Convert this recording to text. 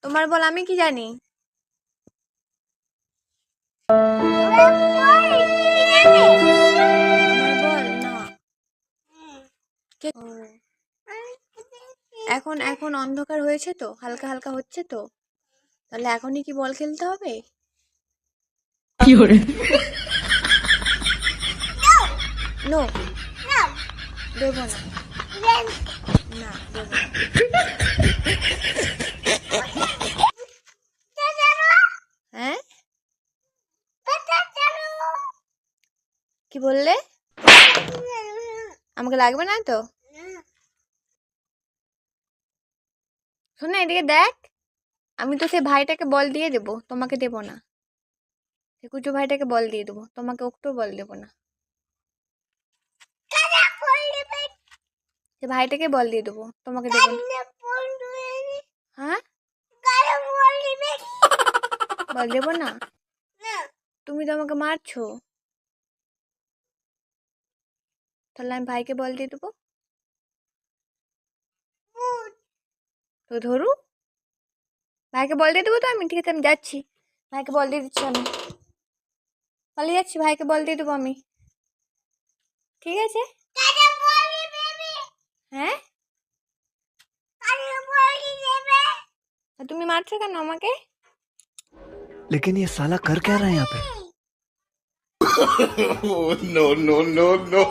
তোমার বল, আমি কি জানি? তোমার বল না। এখন এখন অন্ধকার হয়েছে তো, হালকা হালকা হচ্ছে তো, তাহলে এখনই কি বল খেলতে হবে? নো, দেবো না, না দেবো না। হ্যাঁ, কি বললে? আমাকে লাগবে না তো? শোন না, এদিকে দেখ, আমি তো সে ভাইটাকে বল দিয়ে দেবো, তোমাকে দেবো না। সে কুচু ভাইটাকে বল দিয়ে দেবো, তোমাকে একটু বল দেবো না। সে ভাইটাকে বল দিয়ে দেবো, তোমাকে দেবো না। হ্যাঁ, বল দেবো না। তুমি তো আমাকে মারছো, তাহলে আমি ভাইকে বল দিয়ে দেবো। তো ধরু, ভাইকে বল দিয়ে দেবো তো আমি। ঠিক আছে, আমি যাচ্ছি, ভাইকে বল দিয়ে দিচ্ছি আমি, পালিয়ে যাচ্ছি, ভাইকে বল দিয়ে দেবো আমি। ঠিক আছে। হ্যাঁ, তুমি মারছো কেন আমাকে? लेकिन ये साला कर क्या रहा है यहाँ पे? no, no, no, no.